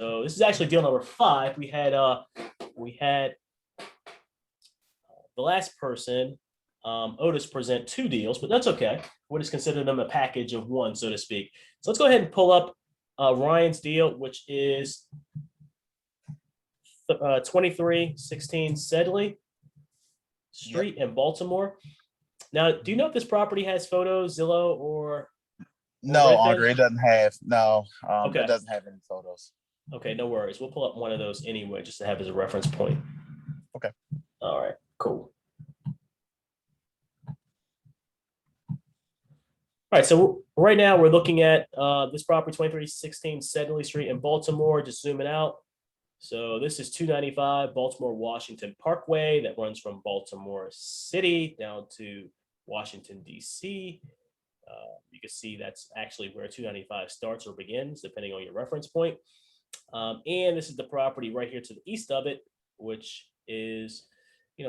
So this is actually deal number 5. We had the last person, Otis, present 2 deals, but that's okay. We'll just consider them a package of one, so to speak. So let's go ahead and pull up Ryan's deal, which is 2316 Sedley Street in Baltimore. Now, do you know if this property has photos, Zillow, or No, Redfin? Andre, it doesn't have. No, Okay. it doesn't have any photos. Okay, no worries. We'll pull up one of those anyway, just to have as a reference point. Okay. All right, cool. All right, so right now we're looking at this property, 2316 Sedley Street in Baltimore, just zooming out. So this is 295 Baltimore Washington Parkway that runs from Baltimore City down to Washington, D.C. You can see that's actually where 295 starts or begins, depending on your reference point. And this is the property right here to the east of it, which is,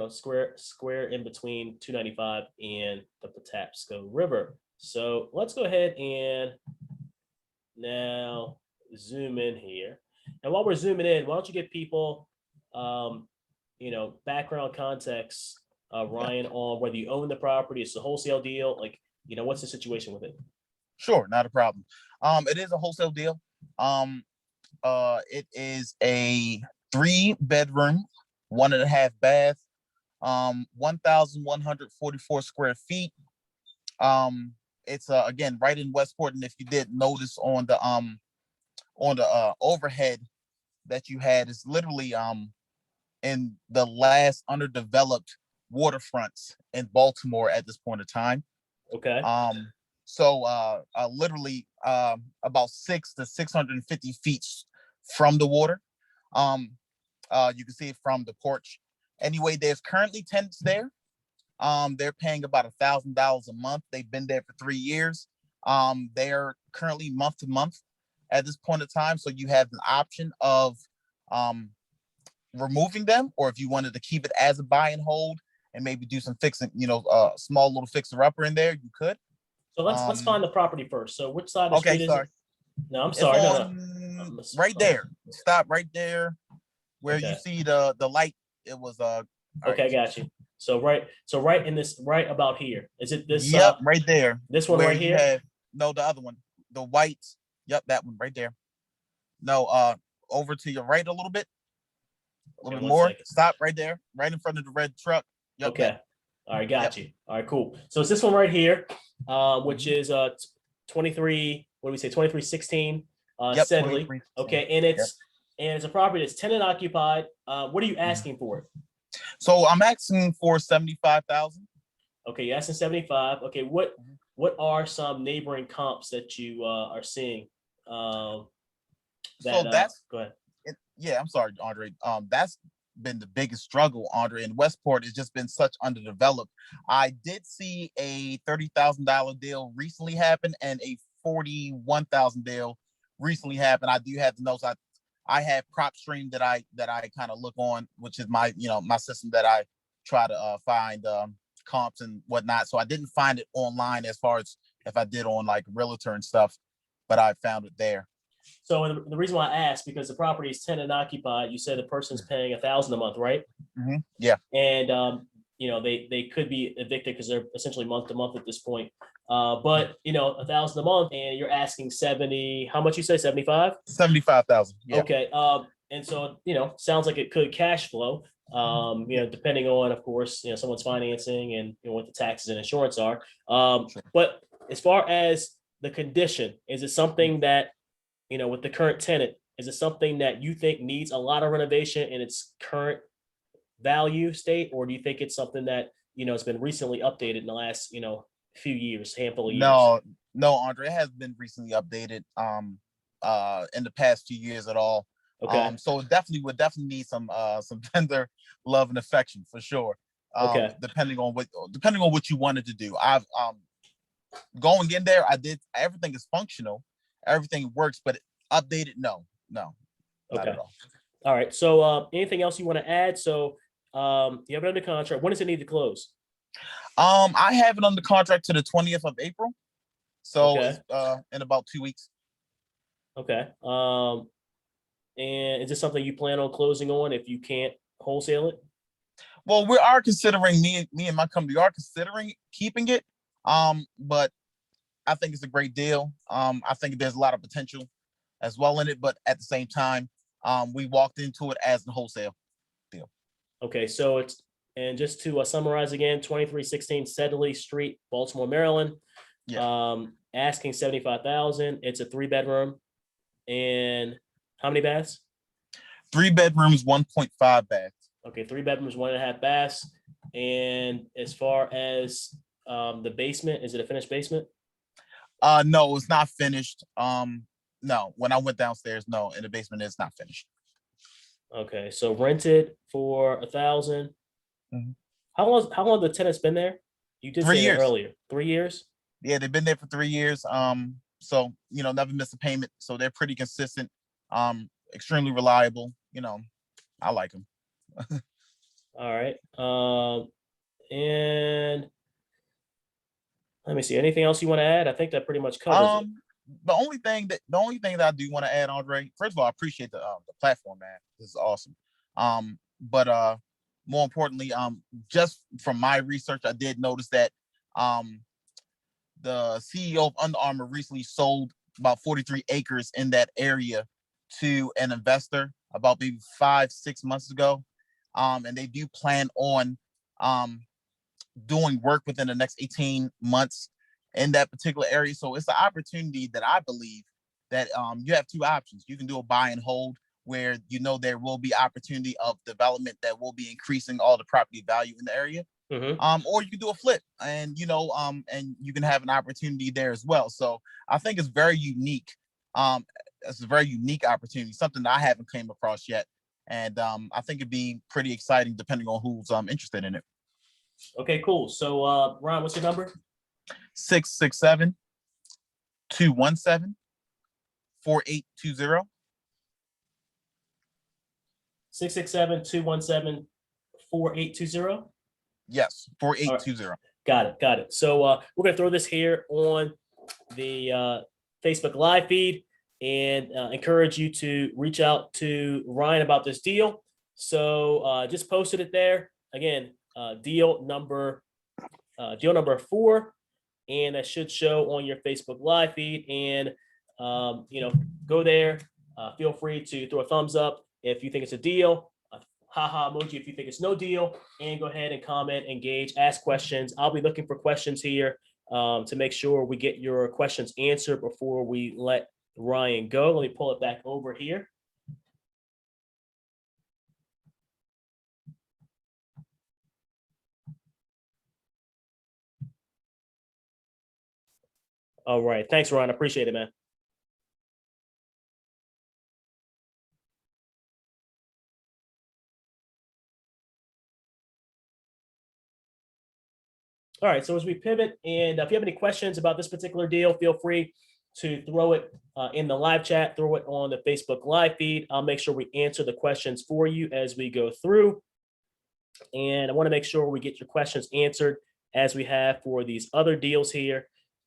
square in between 295 and the Patapsco River. So let's go ahead and now zoom in here. And while we're zooming in, why don't you give people, background context, Ryan, on whether you own the property, it's a wholesale deal, what's the situation with it? Sure, not a problem. It is a wholesale deal. It is a 3-bedroom, 1.5 bath, 1,144 square feet. It's again right in Westport, and if you did notice on the overhead that you had, is literally in the last underdeveloped waterfronts in Baltimore at this point in time. Okay. So literally about 600 to 650 feet from the water. You can see it from the porch. Anyway, there's currently tenants there. They're paying about $1,000 a month. They've been there for 3 years. They're currently month to month at this point in time. So you have an option of removing them, or if you wanted to keep it as a buy and hold and maybe do some fixing, small little fixer upper in there, you could. So let's find the property first. So which side of the street is it? No, I'm It's sorry. on, right there. Stop right there where you see the light. It was okay, right. I got you. So right in this, right about here. Is it this? Yep, right there. This one right here? No, the other one. The white. Yep, that one right there. No, over to your right a little bit. A little bit more. Second. Stop right there, right in front of the red truck. Yep, okay. All right, got you. All right, cool. So it's this one right here, which is 23. What do we say? 2316 Sedley. Okay, and it's a property that's tenant occupied. What are you asking for it? So I'm asking for 75,000. Okay, you're asking 75. Okay, what are some neighboring comps that you are seeing? So that's go ahead. I'm sorry, Andre. That's been the biggest struggle, Andre. In Westport, it's just been such underdeveloped. I did see a $30,000 deal recently happen and a $41,000 deal recently happen. I do have the notes. I have PropStream that I kind of look on, which is my my system that I try to find comps and whatnot. So I didn't find it online as far as if I did on like Realtor and stuff, but I found it there. So the reason why I asked, because the property is tenant occupied, you said the person's paying $1,000 a month, right? Mm-hmm. Yeah. And they could be evicted because they're essentially month to month at this point. But $1,000 a month, and you're asking 70. How much you say? 75? 75,000. Yeah. Okay. And so sounds like it could cash flow. Depending on, of course, someone's financing and what the taxes and insurance are. But as far as the condition, is it something that with the current tenant, is it something that you think needs a lot of renovation in its current value state, or do you think it's something that it's been recently updated in the last few years, handful of years? No, Andre, it has been recently updated in the past few years at all. Okay. So it would definitely need some tender love and affection for sure. Okay. Depending on what you wanted to do. I've going in there, I did, everything is functional, everything works, but updated, no, not okay. at all. All right. So anything else you want to add? So you have it under contract. When does it need to close? I have it under contract to the 20th of April. So it's in about 2 weeks. Okay. And is this something you plan on closing on if you can't wholesale it? Well, we are considering me and my company are considering keeping it. But I think it's a great deal. I think there's a lot of potential as well in it, but at the same time, we walked into it as a wholesale deal. Okay, so it's, and just to summarize again, 2316 Sedley Street, Baltimore, Maryland. Yeah. Asking 75,000. It's a 3-bedroom. And how many baths? 3 bedrooms, 1.5 baths. Okay, 3 bedrooms, 1.5 baths. And as far as the basement, is it a finished basement? No, it's not finished. No, when I went downstairs, no, in the basement, it's not finished. Okay, so rented for 1,000. Mhm. How long have the tenants been there? You did 3 say that years. earlier. 3 years? Yeah, they've been there for 3 years. So never miss a payment. So they're pretty consistent. Extremely reliable. I like them. All right. And let me see. Anything else you want to add? I think that pretty much covers it. The only thing that I do want to add, Andre. First of all, I appreciate the platform, man. This is awesome. But more importantly, just from my research, I did notice that the CEO of Under Armour recently sold about 43 acres in that area to an investor about maybe 5-6 months ago. And they do plan on doing work within the next 18 months in that particular area. So it's an opportunity that I believe that you have two options. You can do a buy and hold where there will be opportunity of development that will be increasing all the property value in the area. Or you can do a flip and you can have an opportunity there as well. So I think it's very unique. It's a very unique opportunity, something that I haven't came across yet. And I think it'd be pretty exciting depending on who's interested in it. Okay, cool. So Ron, what's your number? 667-217-4820. 667-217-4820. Yes, 4820. Got it. So we're gonna throw this here on the Facebook Live feed and encourage you to reach out to Ryan about this deal. So just posted it there again. Deal number 4, and that should show on your Facebook Live feed. And go there. Feel free to throw a thumbs up if you think it's a deal. Haha emoji if you think it's no deal, and go ahead and comment, engage, ask questions. I'll be looking for questions here to make sure we get your questions answered before we let Ryan go. Let me pull it back over here. All right. Thanks, Ryan. I appreciate it, man. All right, so as we pivot, and if you have any questions about this particular deal, feel free to throw it in the live chat, throw it on the Facebook Live feed. I'll make sure we answer the questions for you as we go through. And I want to make sure we get your questions answered as we have for these other deals here.